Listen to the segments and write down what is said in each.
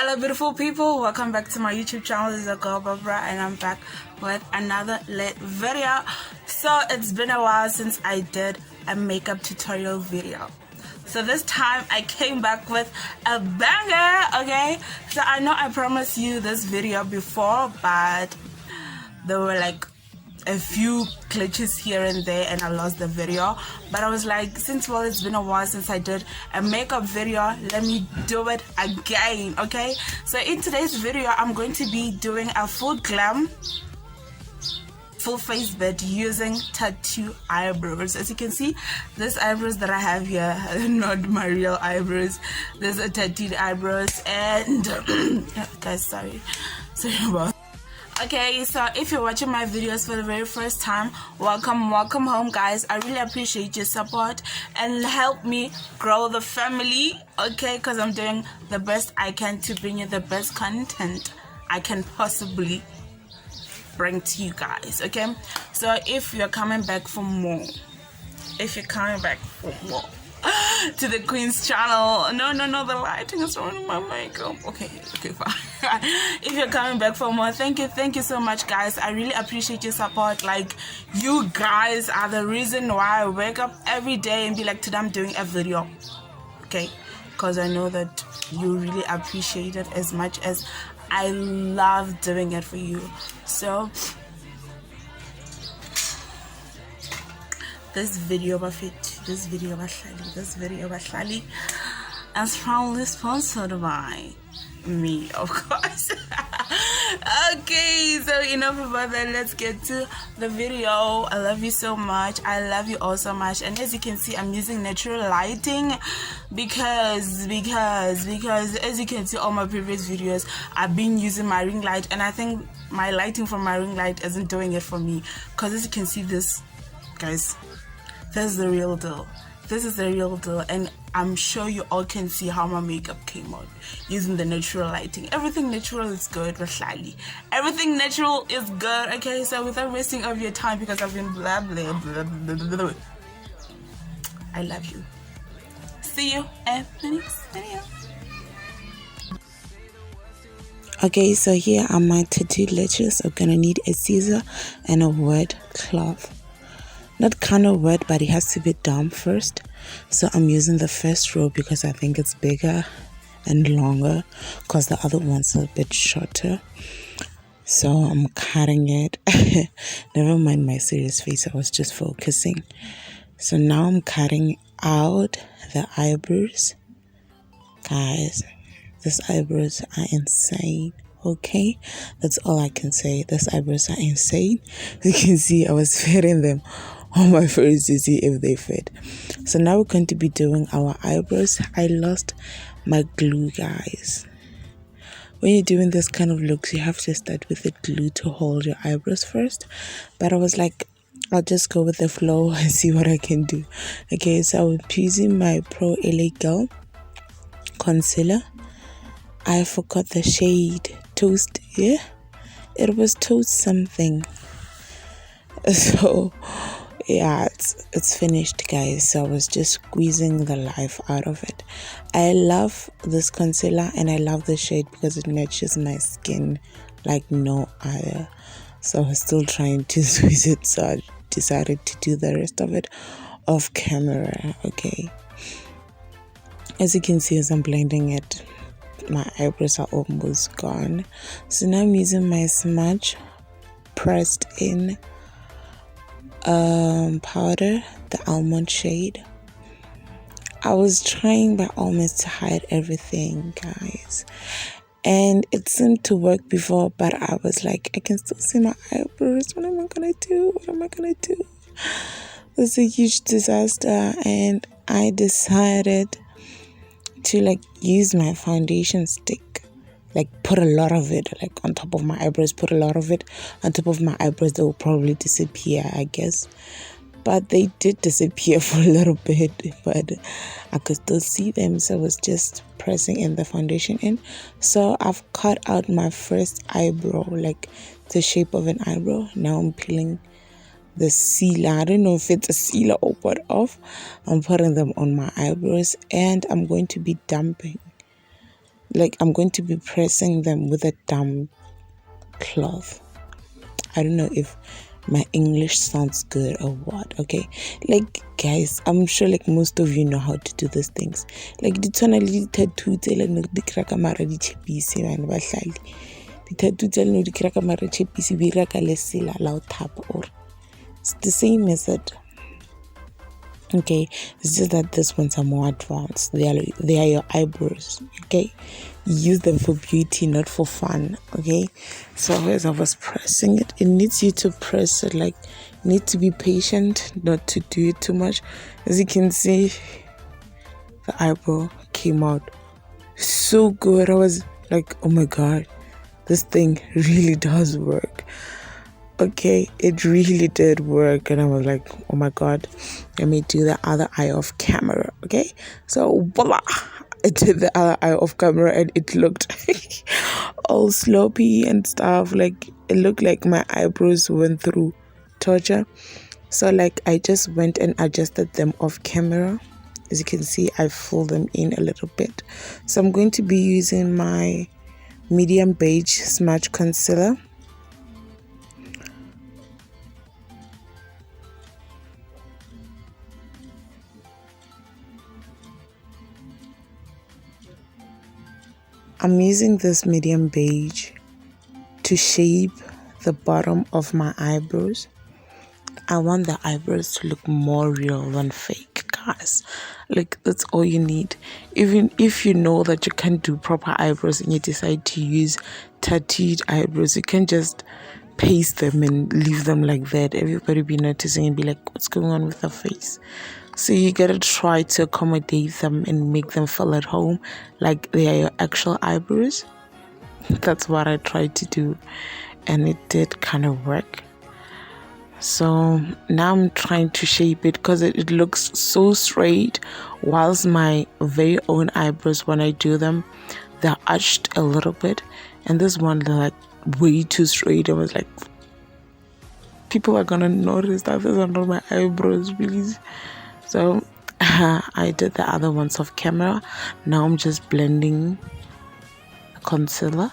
Hello beautiful people, welcome back to my YouTube channel. This is a girl Barbara and I'm back with another lit video. So it's been a while since I did a makeup tutorial video, so this time I came back with a banger. Okay, so I know I promised you this video before, but there were like a few glitches here and there and I lost the video, but I was like, since it's been a while since I did a makeup video, let me do it again. Okay, so in today's video I'm going to be doing a full glam full face bit using tattoo eyebrows. As you can see, these eyebrows that I have here are not my real eyebrows. These are tattooed eyebrows and guys, sorry about. Okay, so if you're watching my videos for the very first time, welcome home, guys. I really appreciate your support and help me grow the family, okay, because I'm doing the best I can to bring you the best content I can possibly bring to you guys. Okay, so if you're coming back for more, to the Queen's channel, no, the lighting is ruining my makeup. Okay, fine. If you're coming back for more, thank you so much, guys. I really appreciate your support. Like, you guys are the reason why I wake up every day and be like, today I'm doing a video, okay, because I know that you really appreciate it as much as I love doing it for you. So this video is probably sponsored by me, of course. Okay, so enough about that, let's get to the video. I love you so much, I love you all so much. And as you can see, I'm using natural lighting because as you can see, all my previous videos I've been using my ring light, and I think my lighting from my ring light isn't doing it for me, because as you can see, this, guys, this is the real deal. This is the real deal, and I'm sure you all can see how my makeup came out using the natural lighting. Everything natural is good, Rashali. Everything natural is good. Okay, so without wasting of your time, because I've been blah blah blah blah blah blah, I love you. See you at the next video. Okay, so here are my tattoo ledges. I'm gonna need a scissor and a wet cloth. Not kind of wet, but it has to be damp first. So I'm using the first row because I think it's bigger and longer, because the other ones are a bit shorter. So I'm cutting it. Never mind my serious face, I was just focusing. So now I'm cutting out the eyebrows. Guys, these eyebrows are insane. Okay, that's all I can say. These eyebrows are insane. You can see I was fitting them on my face to see if they fit. So now we're going to be doing our eyebrows. I lost my glue, guys. When you're doing this kind of looks, you have to start with the glue to hold your eyebrows first, but I was like, I'll just go with the flow and see what I can do. Okay, so I'm using my Pro LA Girl concealer. I forgot the shade. Toast, yeah, it was toast something. So yeah, it's finished, guys. So I was just squeezing the life out of it. I love this concealer and I love the shade because it matches my skin like no other. So I was still trying to squeeze it, so I decided to do the rest of it off camera. Okay, as you can see, as I'm blending it, my eyebrows are almost gone. So now I'm using my smudge pressed in powder, the almond shade. I was trying by all means to hide everything, guys, and it seemed to work before, but I was like, I can still see my eyebrows. What am I gonna do? It's a huge disaster, and I decided to like use my foundation stick, like put a lot of it like on top of my eyebrows, they will probably disappear, I guess. But they did disappear for a little bit, but I could still see them, so I was just pressing in the foundation in. So I've cut out my first eyebrow, like the shape of an eyebrow. Now I'm peeling the sealer. I don't know if it's a sealer or what off. I'm putting them on my eyebrows, and I'm going to be dumping like I'm going to be pressing them with a damp cloth. I don't know if my English sounds good or what, okay? Like, guys, I'm sure like most of you know how to do these things. Like, the tonally tattoo tell no di kraka mara di chepisi man ba hlali. The tattoo tell no di kraka mara chepisi bi raka lesela la tap or. It's the same method. Okay, it's just that this ones are more advanced. They are your eyebrows. Okay, use them for beauty, not for fun. Okay, so as I was pressing it, it needs you to press it, like need to be patient, not to do it too much. As you can see, the eyebrow came out so good. I was like, oh my god, this thing really does work. Okay, it really did work, and I was like, oh my god, let me do the other eye off camera. Okay, so voila, I did the other eye off camera, and it looked all sloppy and stuff. Like, it looked like my eyebrows went through torture. So like, I just went and adjusted them off camera. As you can see, I filled them in a little bit. So I'm going to be using my medium beige smudge concealer. I'm using this medium beige to shape the bottom of my eyebrows. I want the eyebrows to look more real than fake, guys. Like, that's all you need. Even if you know that you can't do proper eyebrows and you decide to use tattooed eyebrows, you can just paste them and leave them like that. Everybody be noticing and be like, what's going on with the face? So you gotta try to accommodate them and make them feel at home, like they are your actual eyebrows. That's what I tried to do, and it did kind of work. So now I'm trying to shape it because it looks so straight, whilst my very own eyebrows, when I do them, they're arched a little bit, and this one, they're like way too straight. I was like, people are gonna notice that these are not my eyebrows, please. So I did the other ones off camera. Now I'm just blending the concealer.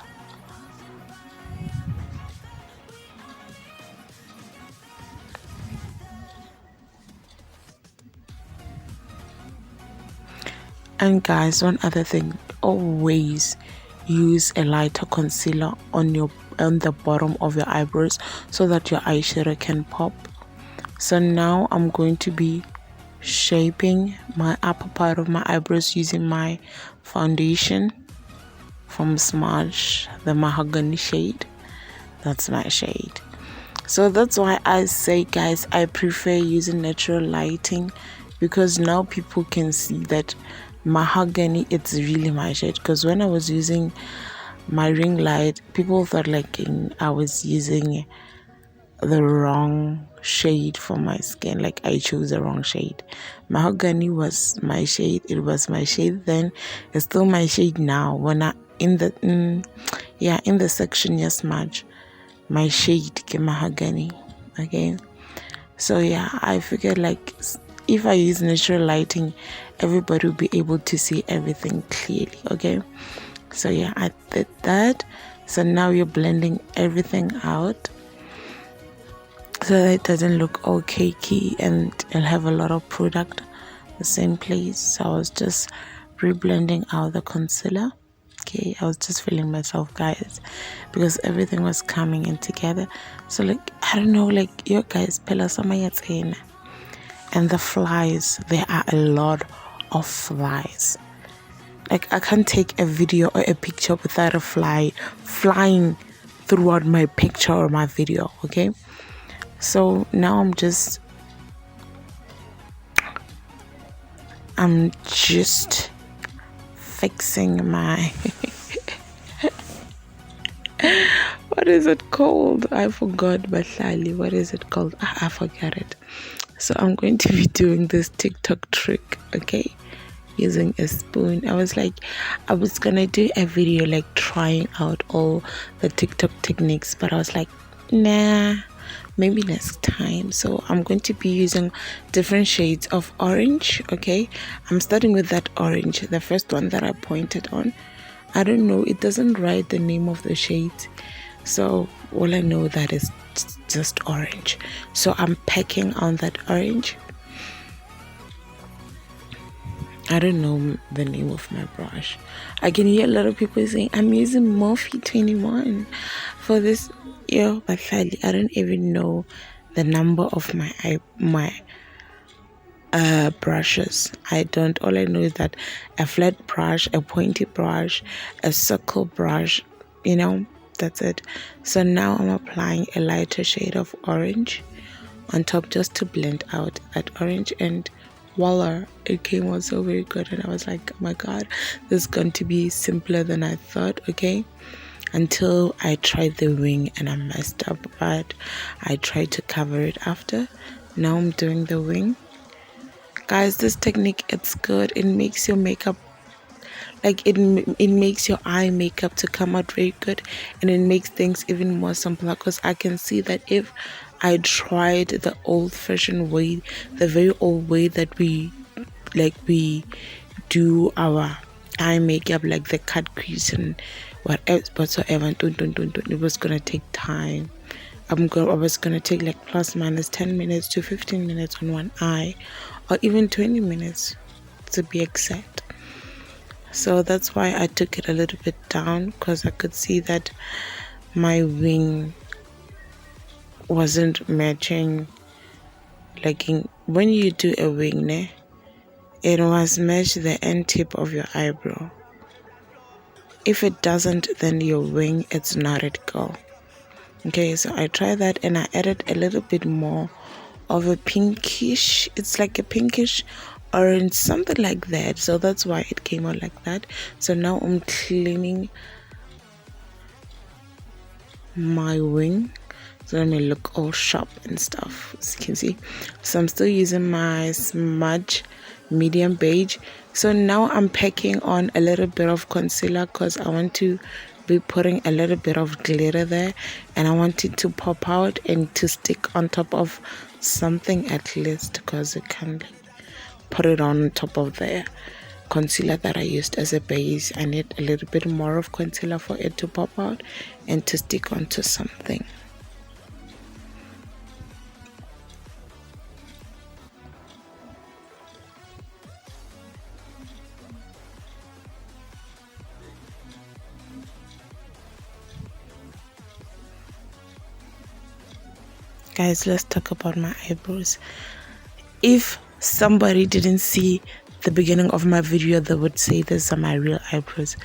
And guys, one other thing, always use a lighter concealer on the bottom of your eyebrows so that your eyeshadow can pop. So now I'm going to be shaping my upper part of my eyebrows using my foundation from Smudge, the mahogany shade. That's my shade. So that's why I say, guys, I prefer using natural lighting, because now people can see that mahogany, it's really my shade. Because when I was using my ring light, people thought like I was using the wrong shade for my skin, like I chose the wrong shade. Mahogany was my shade. It was my shade then, it's still my shade now. When I in the section, yes, Smudge, my shade ke mahogany. Okay, so yeah, I figured like if I use natural lighting, everybody will be able to see everything clearly. Okay, so yeah, I did that. So now you're blending everything out so that it doesn't look all cakey and it'll have a lot of product the same place. So I was just reblending out the concealer. Okay, I was just feeling myself, guys, because everything was coming in together. So like, I don't know, like, you guys, pela sama yatsena. And the flies, there are a lot of flies. Like, I can't take a video or a picture without a fly flying throughout my picture or my video. Okay, so now I'm just fixing my what is it called? I forgot, Bahlali. What is it called? I forgot it. So I'm going to be doing this TikTok trick, okay, using a spoon. I was gonna do a video like trying out all the TikTok techniques, but I was like, nah, maybe next time. So I'm going to be using different shades of orange. Okay, I'm starting with that orange, the first one that I pointed on. I don't know, it doesn't write the name of the shades, so all I know that is just orange. So I'm packing on that orange. I don't know the name of my brush. I can hear a lot of people saying I'm using Morphe 21 for this. But sadly, I don't even know the number of my brushes. I don't. All I know is that a flat brush, a pointy brush, a circle brush. That's it. So now I'm applying a lighter shade of orange on top just to blend out that orange, and voila, it came out so very good. And I was like, oh my god, this is going to be simpler than I thought. Okay, until I tried the wing and I messed up, but I tried to cover it after. Now I'm doing the wing. Guys, this technique, it's good. It makes your makeup, like it makes your eye makeup to come out very good, and it makes things even more simpler, because I can see that if I tried the old-fashioned way, the very old way that we do our eye makeup, like the cut crease and whatsoever, it was gonna take time. I was gonna take like plus minus 10 minutes to 15 minutes on one eye, or even 20 minutes to be exact. So that's why I took it a little bit down, because I could see that my wing wasn't matching. Like when you do a wing, it must match the end tip of your eyebrow. If it doesn't, then your wing, it's not at go. Okay, so I tried that, and I added a little bit more of a pinkish, it's like a pinkish orange, something like that. So that's why it came out like that. So now I'm cleaning my wing, so let me look all sharp and stuff, as you can see. So I'm still using my smudge medium beige. So now I'm packing on a little bit of concealer, because I want to be putting a little bit of glitter there, and I want it to pop out and to stick on top of something at least, because you can put it on top of the concealer that I used as a base. I need a little bit more of concealer for it to pop out and to stick onto something. Guys, let's talk about my eyebrows. If somebody didn't see the beginning of my video, they would say these are my real eyebrows.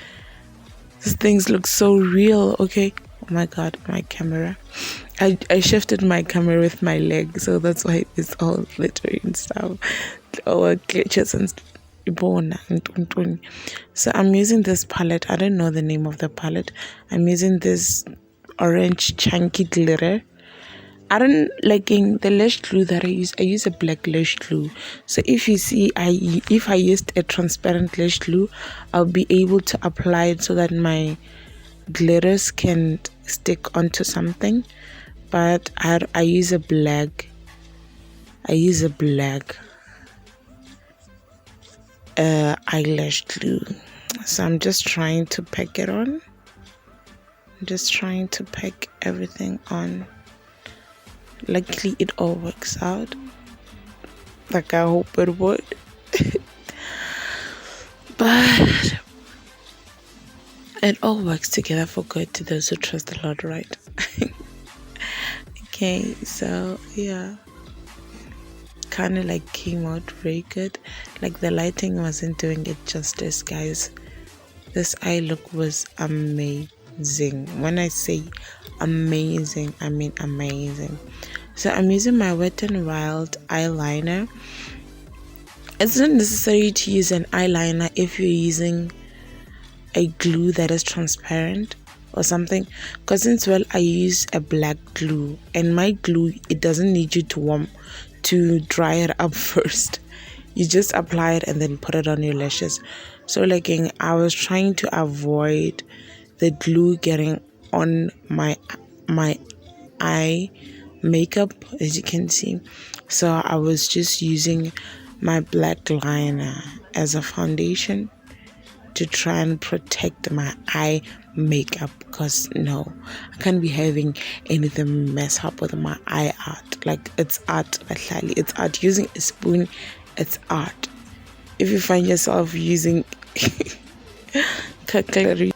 These things look so real. Okay, oh my god, my camera, I shifted my camera with my leg, so that's why it's all glittery and stuff, or glitches and so I'm using this palette. I don't know the name of the palette. I'm using this orange chunky glitter. I don't liking the lash glue that I use a black lash glue. So if you see, if I used a transparent lash glue, I'll be able to apply it so that my glitters can stick onto something. But I use a black eyelash glue. So I'm just trying to pack it on. I'm just trying to pack everything on. Luckily it all works out like I hope it would. But it all works together for good to those who trust the Lord, right? Okay, so yeah, kind of like came out very good. Like the lighting wasn't doing it justice, guys. This eye look was amazing. When I say amazing, I mean amazing. So I'm using my Wet n Wild eyeliner. It's not necessary to use an eyeliner if you're using a glue that is transparent or something, because since I use a black glue, and my glue, it doesn't need you to dry it up first. You just apply it and then put it on your lashes. So like I was trying to avoid the glue getting on my eye makeup, as you can see. So I was just using my black liner as a foundation to try and protect my eye makeup, because no, I can't be having anything mess up with my eye art. Like, it's art, it's art. Using a spoon, it's art. If you find yourself using cutlery.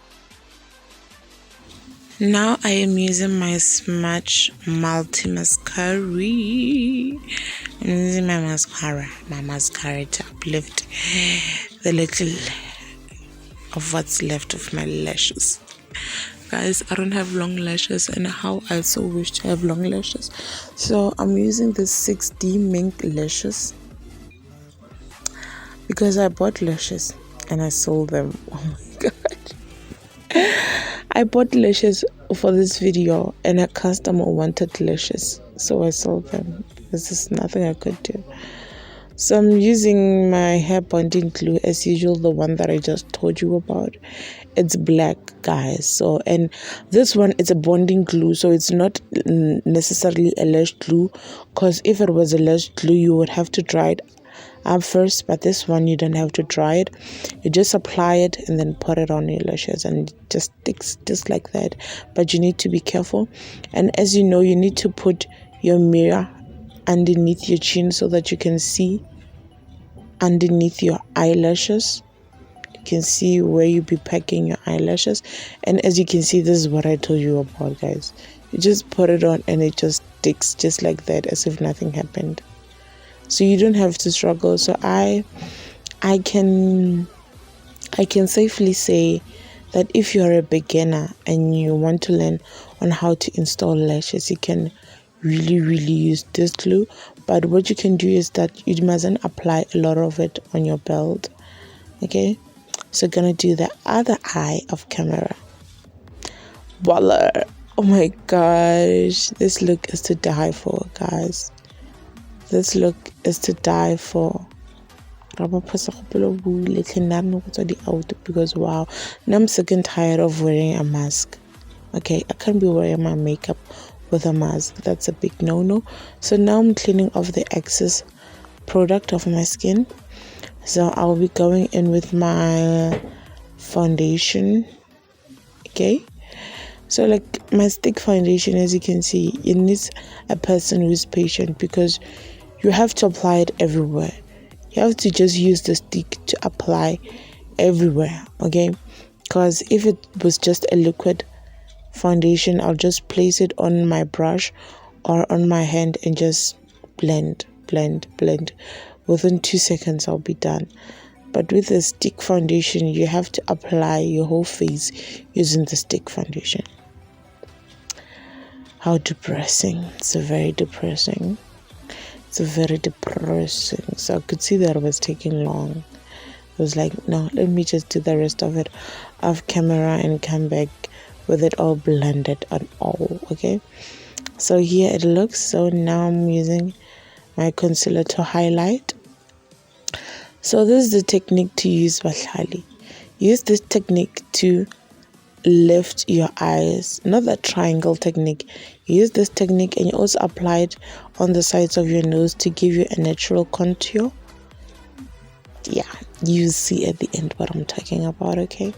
Now I am using my Smudge Multi Mascara. I'm using my mascara to uplift the little of what's left of my lashes. Guys, I don't have long lashes, and how I so wish to have long lashes. So I'm using the 6D Mink lashes because I bought lashes and I sold them. Oh my god. I bought lashes for this video and a customer wanted lashes, so I sold them. There's nothing I could do. So I'm using my hair bonding glue as usual, the one that I just told you about. It's black, guys. So, and this one, it's a bonding glue, so it's not necessarily a lash glue, because if it was a lash glue, you would have to dry it up first, but this one you don't have to dry it. You just apply it and then put it on your lashes, and it just sticks just like that. But you need to be careful, and as you know, you need to put your mirror underneath your chin so that you can see underneath your eyelashes. You can see where you be packing your eyelashes, and as you can see, this is what I told you about, guys. You just put it on and it just sticks just like that, as if nothing happened. So you don't have to struggle. So I can safely say that if you're a beginner and you want to learn on how to install lashes, you can really use this glue. But what you can do is that you mustn't apply a lot of it on your belt. Okay, so gonna do the other eye of camera. Voila! Oh my gosh, this look is to die for, guys. This look is to die for. Because wow, now I'm sick and tired of wearing a mask. Okay, I can't be wearing my makeup with a mask. That's a big no-no. So now I'm cleaning off the excess product of my skin. So I'll be going in with my foundation. Okay, so like my stick foundation, as you can see, it needs a person who's patient, because you have to apply it everywhere. You have to just use the stick to apply everywhere, okay? Because if it was just a liquid foundation, I'll just place it on my brush or on my hand and just blend. Within 2 seconds, I'll be done. But with the stick foundation, you have to apply your whole face using the stick foundation. How depressing. It's very depressing. So I could see that it was taking long. I was like, no, let me just do the rest of it off camera and come back with it all blended and all. Okay, so here it looks. So now I'm using my concealer to highlight. So this is the technique to use, Bahlali. Use this technique to lift your eyes, not the triangle technique. Use this technique and you also apply it on the sides of your nose to give you a natural contour. Yeah, you see at the end what I'm talking about. Okay,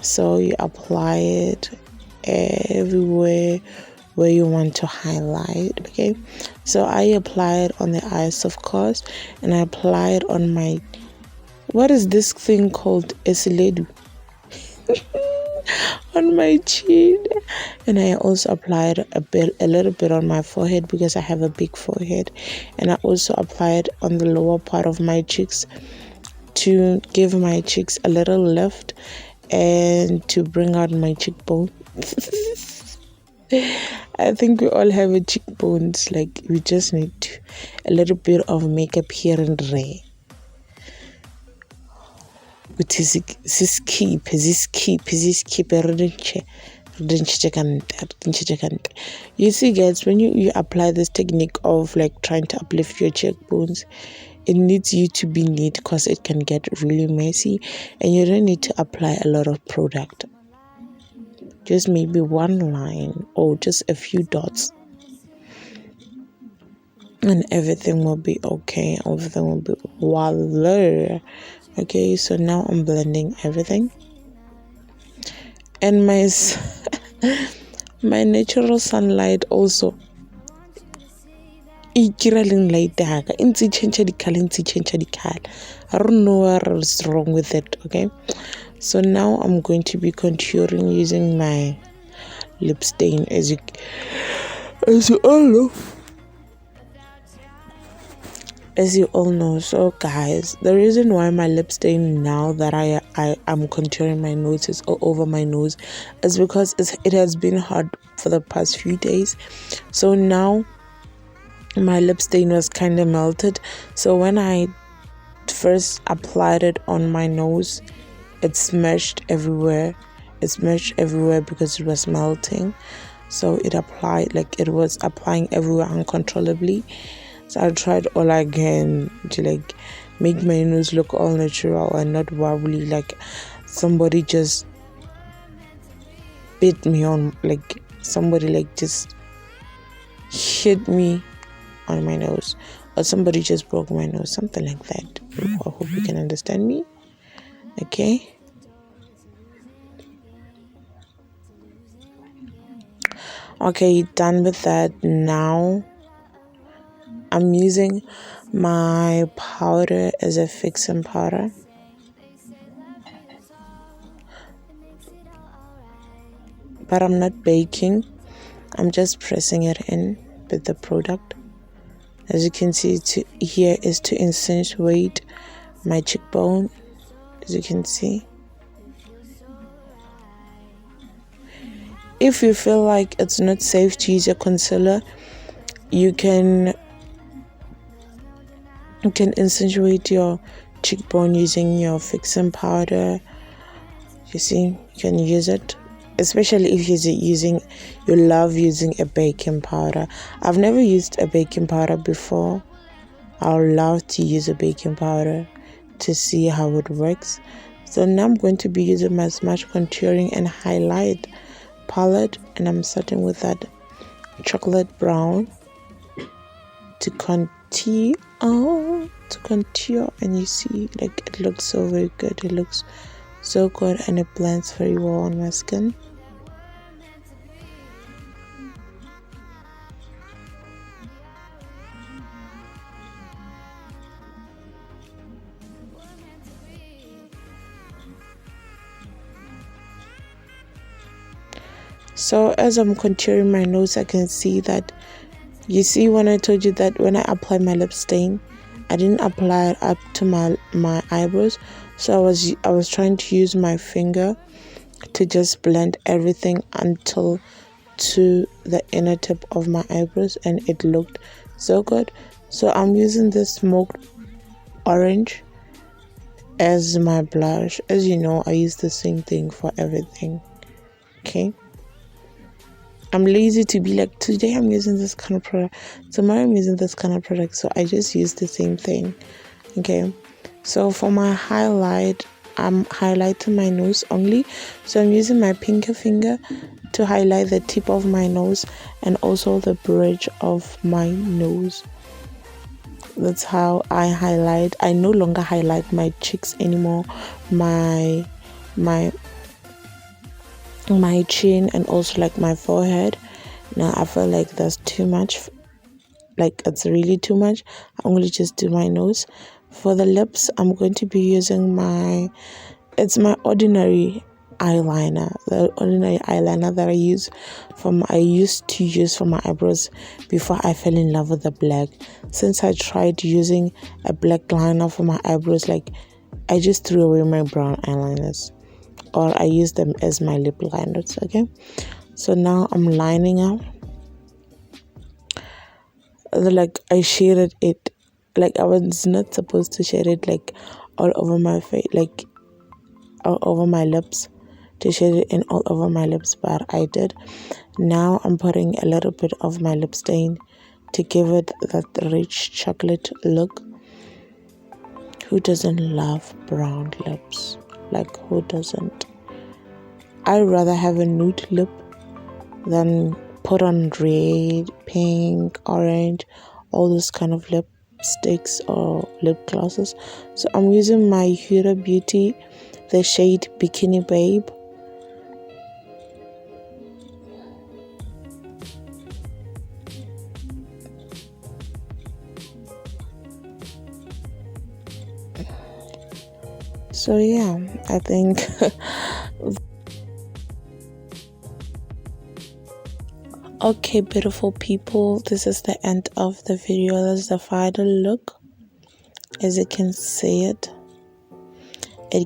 so you apply it everywhere where you want to highlight. Okay, so I apply it on the eyes, of course, and I apply it on my, what is this thing called, esiledu? On my chin, and I also applied a little bit on my forehead because I have a big forehead, and I also applied on the lower part of my cheeks to give my cheeks a little lift and to bring out my cheekbone. I think we all have a cheekbones, like we just need a little bit of makeup here and there. This keep you see, guys, when you apply this technique of like trying to uplift your cheekbones, it needs you to be neat because it can get really messy, and you don't need to apply a lot of product, just maybe one line or just a few dots, and everything will be okay. Everything will be voila. Okay, so now I'm blending everything, and my natural sunlight also light I don't know what is wrong with it. Okay, so now I'm going to be contouring using my lip stain, as you all know. As you all know. So guys, the reason why my lip stain, now that I am contouring my nose, is all over my nose, is because it has been hot for the past few days. So now my lip stain was kind of melted. So when I first applied it on my nose, it smashed everywhere. Because it was melting. So it was applying everywhere uncontrollably. So I tried all I can to make my nose look all natural and not wobbly, like somebody just bit me on, somebody just hit me on my nose, or somebody just broke my nose, something like that. I hope you can understand me. Okay. Okay, done with that. Now I'm using my powder as a fixing powder. But I'm not baking. I'm just pressing it in with the product. As you can see, here is to accentuate my cheekbone. As you can see, if you feel like it's not safe to use a concealer, you can accentuate your cheekbone using your fixing powder. You see, you can use it, especially if you love using a baking powder. I've never used a baking powder before. I would love to use a baking powder to see how it works. So now I'm going to be using my Smudge Contouring and Highlight palette, and I'm starting with that chocolate brown to contour, and you see, it looks so very good. It looks so good, and it blends very well on my skin. So as I'm contouring my nose, I can see that, you see, when I told you that when I apply my lip stain, I didn't apply it up to my eyebrows. So I was trying to use my finger to just blend everything until to the inner tip of my eyebrows, and it looked so good. So I'm using this smoked orange as my blush. As you know, I use the same thing for everything. Okay, I'm lazy to be like, today I'm using this kind of product, tomorrow I'm using this kind of product, so I just use the same thing. Okay, so for my highlight, I'm highlighting my nose only. So I'm using my pinky finger to highlight the tip of my nose and also the bridge of my nose. That's how I highlight. I no longer highlight my cheeks anymore, my chin, and also my forehead. Now I feel like that's too much, it's really too much. I only just do my nose. For the lips, I'm going to be using my ordinary eyeliner, the ordinary eyeliner that I used to use for my eyebrows before I fell in love with the black. Since I tried using a black liner for my eyebrows, I just threw away my brown eyeliners, or I use them as my lip liners. Okay, so now I'm lining up. I shaded it, I was not supposed to shade it all over my face, all over my lips, to shade it in all over my lips, but I did. Now I'm putting a little bit of my lip stain to give it that rich chocolate look. Who doesn't love brown lips? Who doesn't? I'd rather have a nude lip than put on red, pink, orange, all this kind of lip. lipsticks or lip glosses. So I'm using my Huda Beauty, the shade Bikini Babe. So yeah, I think okay, beautiful people, this is the end of the video. That's the final look. As you can see it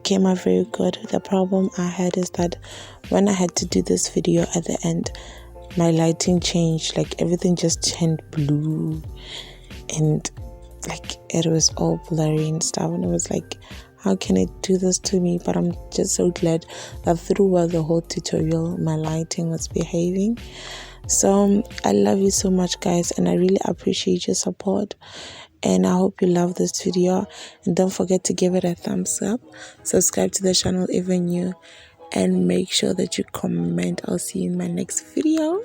came out very good. The problem I had is that when I had to do this video at the end, my lighting changed, like everything just turned blue and like it was all blurry and stuff, and it was like, how can it do this to me? But I'm just so glad that throughout the whole tutorial my lighting was behaving. So I love you so much, guys, and I really appreciate your support, and I hope you love this video. And don't forget to give it a thumbs up, subscribe to the channel if you're new, and make sure that you comment. I'll see you in my next video.